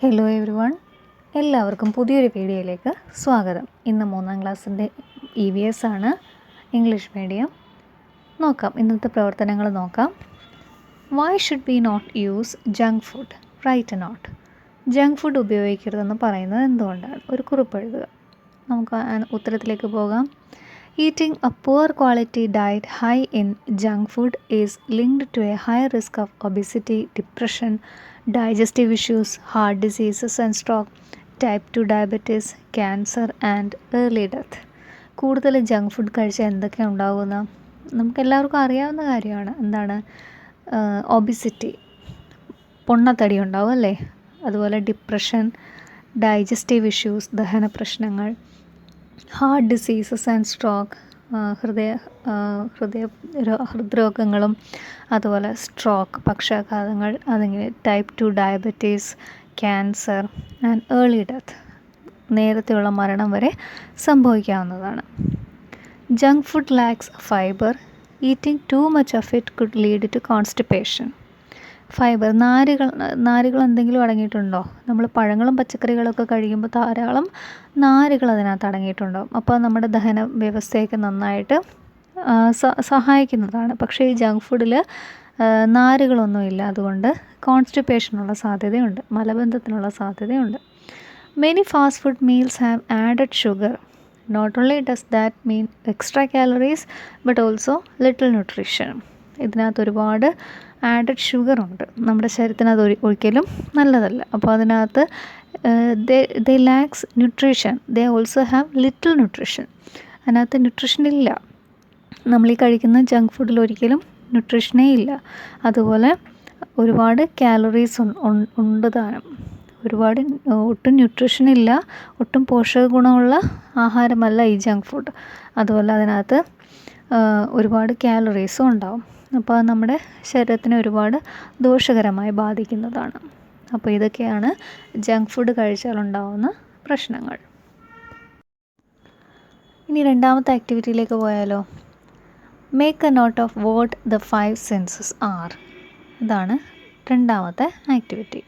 Hello every one, എല്ലാവർക്കും പുതിയൊരു വീഡിയോയിലേക്ക് സ്വാഗതം. ഇന്ന് 3ാം ക്ലാസ്സിൻ്റെ EVS ആണ്, ഇംഗ്ലീഷ് മീഡിയം. നോക്കാം, ഇന്നത്തെ പ്രവർത്തനങ്ങൾ നോക്കാം. Why should we not use junk food? Right a note. Junk food ഉപയോഗിക്കരുതെന്ന് പറയുന്നത് എന്തുകൊണ്ടാണ്? ഒരു കുറിപ്പ് എഴുതുക. നമുക്ക് ഉത്തരത്തിലേക്ക് പോകാം. Eating a poor quality diet high in junk food is linked to a high risk of obesity, depression, digestive issues, heart diseases and stroke, type 2 diabetes, cancer and early death. കൂടുതൽ junk food കഴിച്ചാൽ എന്തൊക്കെ ഉണ്ടാകുന്ന നമുക്കെല്ലാവർക്കും അറിയാവുന്ന കാര്യമാണ്. എന്താണ്? Obesity, പൊണ്ണത്തടി ഉണ്ടാവും അല്ലേ? അതുപോലെ ഡിപ്രഷൻ, ഡൈജസ്റ്റീവ് ഇഷ്യൂസ്, ദഹന പ്രശ്നങ്ങൾ, ഹാർട്ട് ഡിസീസസ് ആൻഡ് സ്ട്രോക്ക്, ഹൃദ്രോഗങ്ങളും അതുപോലെ സ്ട്രോക്ക്, പക്ഷാഘാതങ്ങൾ, അതിങ്ങനെ type 2 diabetes, cancer and early death, നേരത്തെയുള്ള മരണം വരെ സംഭവിക്കാവുന്നതാണ്. Junk food lacks fibre. Eating too much of it could lead to constipation. Fibre, നാരുകൾ എന്തെങ്കിലും അടങ്ങിയിട്ടുണ്ടോ? നമ്മൾ പഴങ്ങളും പച്ചക്കറികളൊക്കെ കഴിക്കുമ്പോൾ ധാരാളം നാരുകൾ അതിനകത്ത് അടങ്ങിയിട്ടുണ്ടാവും. അപ്പോൾ നമ്മുടെ ദഹന വ്യവസ്ഥയൊക്കെ നന്നായിട്ട് സഹായിക്കുന്നതാണ്. പക്ഷേ ഈ ജങ്ക് ഫുഡിൽ നാരുകളൊന്നുമില്ല, അതുകൊണ്ട് കോൺസ്റ്റിപ്പേഷനുള്ള സാധ്യതയുണ്ട്, മലബന്ധത്തിനുള്ള സാധ്യതയുണ്ട്. Many fast food meals have added sugar. Not only does that mean extra calories but also little nutrition. ഇതിനകത്ത് ഒരുപാട് ആഡഡ് ഷുഗർ ഉണ്ട്, നമ്മുടെ ശരീരത്തിന് അത് ഒരിക്കലും നല്ലതല്ല. അപ്പോൾ അതിനകത്ത് they lacks nutrition, they also have little nutrition. അതിനകത്ത് ന്യൂട്രീഷൻ ഇല്ല. നമ്മൾ ഈ കഴിക്കുന്ന ജങ്ക് ഫുഡിൽ ഒരിക്കലും ന്യൂട്രീഷനേ ഇല്ല. അതുപോലെ ഒരുപാട് കാലറീസ് ഉണ്ട് താനും. ഒട്ടും ന്യൂട്രീഷൻ ഇല്ല, ഒട്ടും പോഷക ഗുണമുള്ള ആഹാരമല്ല ഈ ജങ്ക് ഫുഡ്. അതുപോലെ അതിനകത്ത് ഒരുപാട് കാലറീസും ഉണ്ടാവും. അപ്പോൾ അത് നമ്മുടെ ശരീരത്തിനെ ഒരുപാട് ദോഷകരമായി ബാധിക്കുന്നതാണ്. അപ്പോൾ ഇതൊക്കെയാണ് ജങ്ക് ഫുഡ് കഴിച്ചാലുണ്ടാവുന്ന പ്രശ്നങ്ങൾ. ഇനി രണ്ടാമത്തെ ആക്ടിവിറ്റിയിലേക്ക് പോയാലോ. Make a note of what the 5 senses are. ഇതാണ് രണ്ടാമത്തെ ആക്ടിവിറ്റി.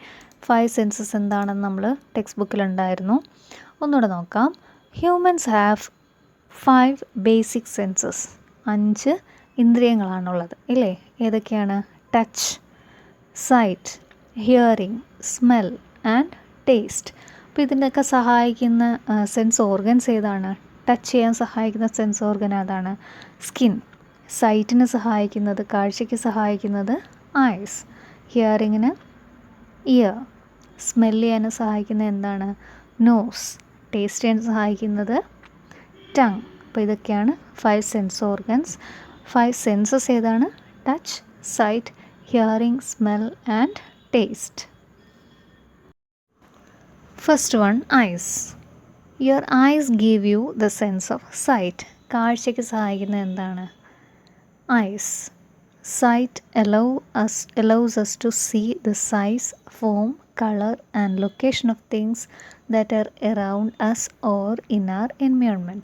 5 സെൻസസ് എന്താണെന്ന് നമ്മൾ ടെക്സ്റ്റ് ബുക്കിലുണ്ടായിരുന്നു. ഒന്നുകൂടെ നോക്കാം. Humans have 5 basic senses. 5 ഇന്ദ്രിയങ്ങളാണുള്ളത് ഇല്ലേ? ഏതൊക്കെയാണ്? Touch, sight, hearing, smell and taste. അപ്പോൾ ഇതിൻ്റെയൊക്കെ സഹായിക്കുന്ന സെൻസ് ഓർഗൻസ് ഏതാണ്? ടച്ച് ചെയ്യാൻ സഹായിക്കുന്ന സെൻസ് ഓർഗൻ ഏതാണ്? സ്കിൻ. സൈറ്റിന് സഹായിക്കുന്നത്, കാഴ്ചയ്ക്ക് സഹായിക്കുന്നത് ഐസ്. ഹിയറിങ്ങിന് ഇയർ. സ്മെല്ല് ചെയ്യാൻ സഹായിക്കുന്നത് എന്താണ്? നോസ്. ടേസ്റ്റ് ചെയ്യാൻ സഹായിക്കുന്നത് ടങ്. അപ്പോൾ ഇതൊക്കെയാണ് 5 സെൻസ് ഓർഗൻസ്. 5 സെൻസസ് ഏതാണ്? Touch, sight, hearing, smell and taste. First one, eyes. Your eyes give you the sense of sight. കാഴ്ചയ്ക്ക് സഹായിക്കുന്നത് എന്താണ്? Eyes. Sight allows us to see the size, form, color and location of things that are around us or in our environment.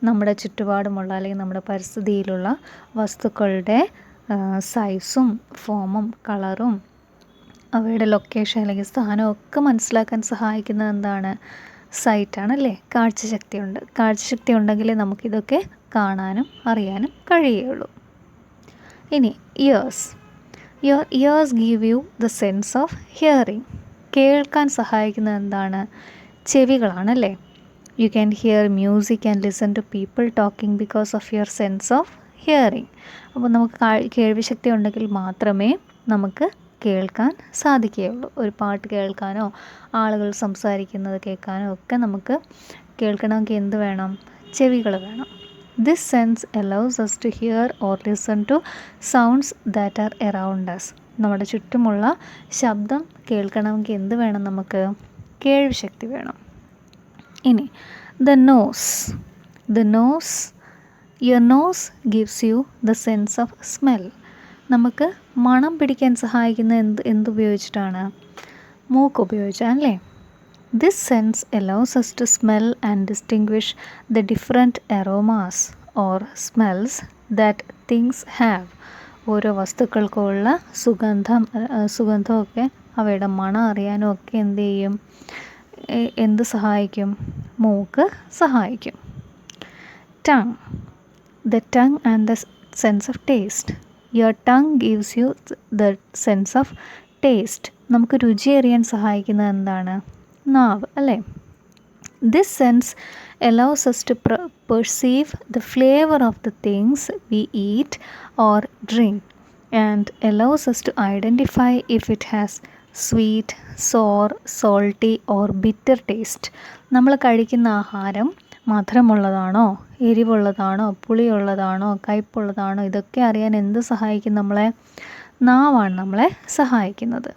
നമ്മുടെ ചുറ്റുപാടുമുള്ള അല്ലെങ്കിൽ നമ്മുടെ പരിസ്ഥിതിയിലുള്ള വസ്തുക്കളുടെ സൈസും ഫോമും കളറും അവയുടെ ലൊക്കേഷൻ അല്ലെങ്കിൽ സ്ഥാനവും ഒക്കെ മനസ്സിലാക്കാൻ സഹായിക്കുന്നത് എന്താണ്? സൈറ്റാണല്ലേ? കാഴ്ചശക്തിയുണ്ട്. കാഴ്ചശക്തി ഉണ്ടെങ്കിലേ നമുക്കിതൊക്കെ കാണാനും അറിയാനും കഴിയുള്ളൂ. ഇനി ears. Your ears give you the sense of hearing. കേൾക്കാൻ സഹായിക്കുന്നത് എന്താണ്? ചെവികളാണല്ലേ? You can hear music and listen to people talking because of your sense of hearing. അപ്പോൾ നമുക്ക് കേൾവിശക്തി ഉണ്ടെങ്കിൽ മാത്രമേ നമുക്ക് കേൾക്കാൻ സാധിക്കുകയുള്ളൂ. ഒരു പാട്ട് കേൾക്കാനോ ആളുകൾ സംസാരിക്കുന്നത് കേൾക്കാനോ ഒക്കെ നമുക്ക് കേൾക്കണമെങ്കിൽ എന്ത് വേണം? ചെവികൾ വേണം. This sense allows us to hear or listen to sounds that are around us. നമ്മുടെ ചുറ്റുമുള്ള ശബ്ദം കേൾക്കണമെങ്കിൽ എന്ത് വേണം? നമുക്ക് കേൾവിശക്തി വേണം. ഇനി the nose. Your nose gives you the sense of smell. നമുക്ക് മണം പിടിക്കാൻ സഹായിക്കുന്ന എന്തുപയോഗിച്ചിട്ടാണ്? മൂക്ക് ഉപയോഗിച്ചാണല്ലേ? This sense allows us to smell and distinguish the different aromas or smells that things have. ഓരോ വസ്തുക്കൾക്കുള്ള സുഗന്ധമൊക്കെ അവയുടെ മണം അറിയാനും ഒക്കെ എന്ത് ചെയ്യും, എന്ത് സഹായിക്കും, മൂക്ക് സഹായിക്കും. Tongue, the tongue and the sense of taste. Your tongue gives you the sense of taste. നമുക്ക് രുചി അറിയാൻ സഹായിക്കുന്നത് എന്താണ്, നാവ് അല്ലേ. This sense allows us to perceive the flavor of the things we eat or drink and allows us to identify if it has sweet, sour, salty or bitter taste. നമ്മൾ കഴിക്കുന്ന ആഹാരം മധുരമുള്ളതാണോ, എരിവുള്ളതാണോ, പുളിയുള്ളതാണോ, കയ്പുള്ളതാണോ, ഇതൊക്കെ അറിയാൻ എന്ത് സഹായിക്കും നമ്മളെ, നാവാണ് നമ്മളെ സഹായിക്കുന്നത്.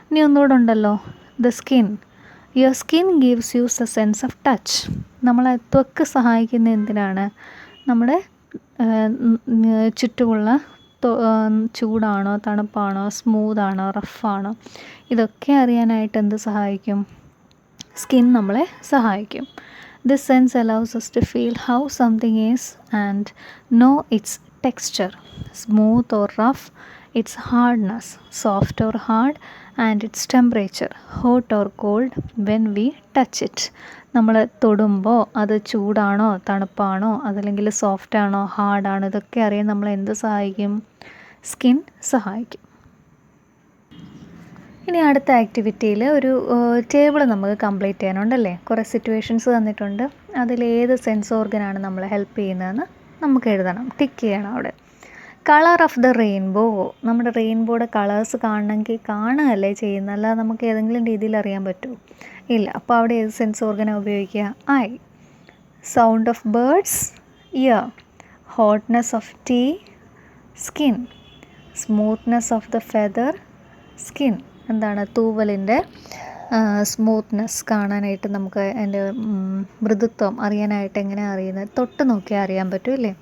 ഇനി ഒന്നുകൂടെ ഉണ്ടല്ലോ, the skin. Your skin gives you A sense of touch. നമ്മളെ ത്വക്ക് സഹായിക്കുന്ന എന്തിനാണ്, നമ്മുടെ ചുറ്റുമുള്ള ചൂടാണോ, തണുപ്പാണോ, സ്മൂത്താണോ, റഫാണോ, ഇതൊക്കെ അറിയാനായിട്ട് എന്ത് സഹായിക്കും, സ്കിൻ നമ്മളെ സഹായിക്കും. This sense allows us to feel how something is and know its texture, smooth or rough, its hardness, soft or hard, and its temperature, hot or cold when we touch it. നമ്മൾ തൊടുമ്പോൾ അത് ചൂടാണോ, തണുപ്പാണോ, അതല്ലെങ്കിൽ സോഫ്റ്റാണോ, ഹാർഡാണോ, ഇതൊക്കെ അറിയാൻ നമ്മൾ എന്ത് സഹായിക്കും, skin സഹായിക്കും. ഇനി അടുത്ത ആക്ടിവിറ്റിയിൽ ഒരു ടേബിൾ നമുക്ക് കംപ്ലീറ്റ് ചെയ്യാനുണ്ടല്ലേ. കുറേ സിറ്റുവേഷൻസ് തന്നിട്ടുണ്ട്, അതിലേത് സെൻസ് ഓർഗനാണ് നമ്മളെ ഹെൽപ്പ് ചെയ്യുന്നതെന്ന് നമുക്ക് എഴുതണം, ടിക്ക് ചെയ്യണം അവിടെ. Colour of the rainbow. നമ്മുടെ റെയിൻബോയുടെ കളേഴ്സ് കാണണമെങ്കിൽ കാണുകയല്ലേ ചെയ്യുന്നത്, അല്ലാതെ നമുക്ക് ഏതെങ്കിലും രീതിയിൽ അറിയാൻ പറ്റുമോ, ഇല്ല. അപ്പോൾ അവിടെ ഏത് സെൻസ് ഓർഗനാണ് ഉപയോഗിക്കുക, eye. Sound of birds, ear. Hotness of tea, skin. Smoothness of the feather, skin. എന്താണ്, തൂവലിൻ്റെ സ്മൂത്ത്നെസ് കാണാനായിട്ട് നമുക്ക് അതിൻ്റെ മൃദുത്വം അറിയാനായിട്ട് എങ്ങനെയാണ് അറിയുന്നത്, തൊട്ട് നോക്കിയാൽ അറിയാൻ പറ്റും ഇല്ലേ.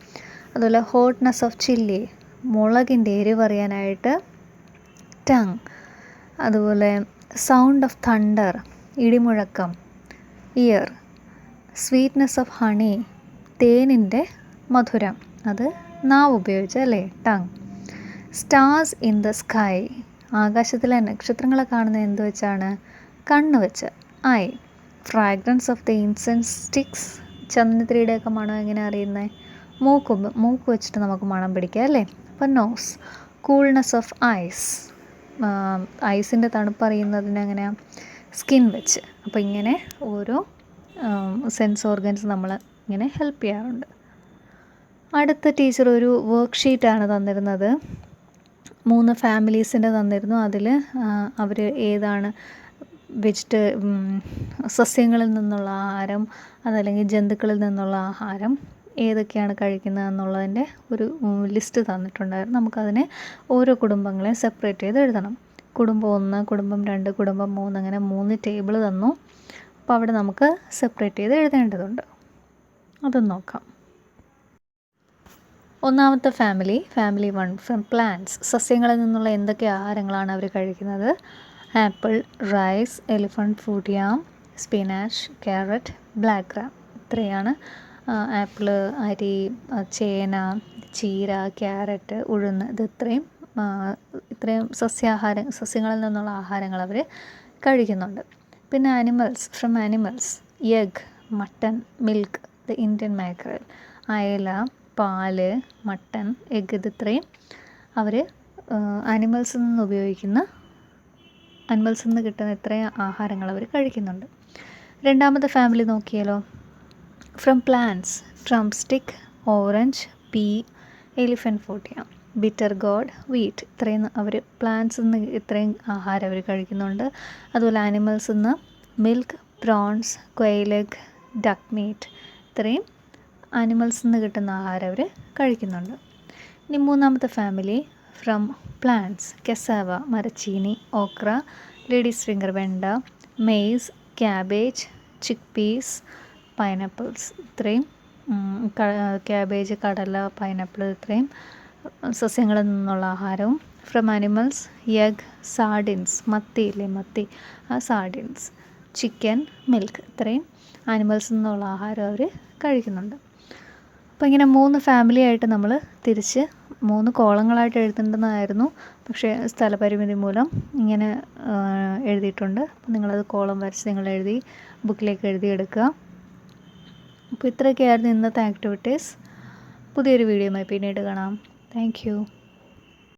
അതുപോലെ ഹോട്ട്നെസ് ഓഫ് ചില്ലി, മുളകിൻ്റെ എരിവ് അറിയാനായിട്ട് ടങ്. അതുപോലെ സൗണ്ട് ഓഫ് തണ്ടർ, ഇടിമുഴക്കം, ഇയർ. സ്വീറ്റ്നെസ് ഓഫ് ഹണി, തേനിൻ്റെ മധുരം, അത് നാവ് ഉപയോഗിച്ച് അല്ലേ, tongue. Stars in the sky, ആകാശത്തിലെ നക്ഷത്രങ്ങളെ കാണുന്നത് എന്ത് വെച്ചാണ്, കണ്ണ് വെച്ച്, eye. Fragrance of the incense sticks, ചന്ദനത്തിരിയുടെയൊക്കെ മണം എങ്ങനെ അറിയുന്നത്, മൂക്ക് വെച്ചിട്ട് നമുക്ക് മണം പിടിക്കാം അല്ലേ. അപ്പം നോസ്. കൂൾനെസ് ഓഫ് ഐസ്, ഐസിൻ്റെ തണുപ്പ് അറിയുന്നതിന് എങ്ങനെയാണ്, സ്കിൻ വെച്ച്. അപ്പോൾ ഇങ്ങനെ ഓരോ സെൻസ് ഓർഗൻസ് നമ്മൾ ഇങ്ങനെ ഹെൽപ്പ് ചെയ്യാറുണ്ട്. അടുത്ത ടീച്ചർ ഒരു വർക്ക് ഷീറ്റാണ് തന്നിരുന്നത്, 3 ഫാമിലീസിൻ്റെ തന്നിരുന്നു. അതിൽ അവർ ഏതാണ് സസ്യങ്ങളിൽ നിന്നുള്ള ആഹാരം, അതല്ലെങ്കിൽ ജന്തുക്കളിൽ നിന്നുള്ള ആഹാരം ഏതൊക്കെയാണ് കഴിക്കുന്നത് എന്നുള്ളതിൻ്റെ ഒരു ലിസ്റ്റ് തന്നിട്ടുണ്ടായിരുന്നു. നമുക്കതിനെ ഓരോ കുടുംബങ്ങളെ സെപ്പറേറ്റ് ചെയ്ത് എഴുതണം. കുടുംബം 1, കുടുംബം 2, കുടുംബം 3, അങ്ങനെ 3 ടേബിൾ തന്നു. അപ്പോൾ അവിടെ നമുക്ക് സെപ്പറേറ്റ് ചെയ്ത് എഴുതേണ്ടതുണ്ട്. അതൊന്ന് നോക്കാം. ഒന്നാമത്തെ ഫാമിലി 1 ഫ്രം പ്ലാന്റ്സ്. സസ്യങ്ങളിൽ നിന്നുള്ള എന്തൊക്കെ ആഹാരങ്ങളാണ് അവർ കഴിക്കുന്നത്, ആപ്പിൾ, റൈസ്, എലിഫൻറ്റ് ഫ്രൂട്ട്, യാം, സ്പിനാച്ച്, ക്യാരറ്റ്, ബ്ലാക്ക് ഗ്രാം. ഇത്രയാണ് ആപ്പിൾ, അരി, ചേന, ചീര, ക്യാരറ്റ്, ഉഴുന്ന്, ഇത് ഇത്രയും സസ്യങ്ങളിൽ നിന്നുള്ള ആഹാരങ്ങൾ അവർ കഴിക്കുന്നുണ്ട്. പിന്നെ from animals, egg, mutton, milk, the Indian mackerel, അയല, പാല്, മട്ടൺ, എഗ്, ഇത് ഇത്രയും അവർ ആനിമൽസിൽ നിന്ന് കിട്ടുന്ന ഇത്രയും ആഹാരങ്ങൾ അവർ കഴിക്കുന്നുണ്ട്. രണ്ടാമത്തെ ഫാമിലി നോക്കിയാലോ, from plants, drum stick, orange, P, elephant fruit, yam, bitter God, wheat. ഇത്രയും അവർ പ്ലാന്റ്സിൽ നിന്ന് ഇത്രയും ആഹാരം അവർ കഴിക്കുന്നുണ്ട്. അതുപോലെ ആനിമൽസിൽ നിന്ന് milk, prawns, quail egg, duck meat, ഇത്രയും ആനിമൽസിൽ നിന്ന് കിട്ടുന്ന ആഹാരം അവർ കഴിക്കുന്നുണ്ട്. ഇനി മൂന്നാമത്തെ ഫാമിലി ഫ്രം പ്ലാന്റ്സ്, കെസാവ, മരച്ചീനി, ഓക്ര, ലേഡീസ് ഫിംഗർ, വെണ്ട, മെയ്സ്, ക്യാബേജ്, ചിക്ക് പീസ്, പൈനാപ്പിൾസ്. ഇത്രയും ക്യാബേജ്, കടല, പൈനാപ്പിൾ, ഇത്രയും സസ്യങ്ങളിൽ നിന്നുള്ള ആഹാരവും. ഫ്രം ആനിമൽസ്, എഗ്, സാർഡിൻസ്, മത്തി, ആ സാർഡിൻസ്, ചിക്കൻ, മിൽക്ക്, ഇത്രയും ആനിമൽസിൽ നിന്നുള്ള ആഹാരം അവർ കഴിക്കുന്നുണ്ട്. അപ്പോൾ ഇങ്ങനെ 3 ഫാമിലി ആയിട്ട് നമ്മൾ തിരിച്ച് 3 കോളങ്ങളായിട്ട് എഴുതേണ്ടതായിരുന്നു. പക്ഷേ സ്ഥലപരിമിതി മൂലം ഇങ്ങനെ എഴുതിയിട്ടുണ്ട്. അപ്പോൾ നിങ്ങളത് കോളം വരച്ച് നിങ്ങൾ എഴുതി ബുക്കിലേക്ക് എഴുതിയെടുക്കുക. അപ്പോൾ ഇത്രയൊക്കെയായിരുന്നു ഇന്നത്തെ ആക്ടിവിറ്റീസ്. പുതിയൊരു വീഡിയോയുമായി പിന്നീട് കാണാം. Thank you.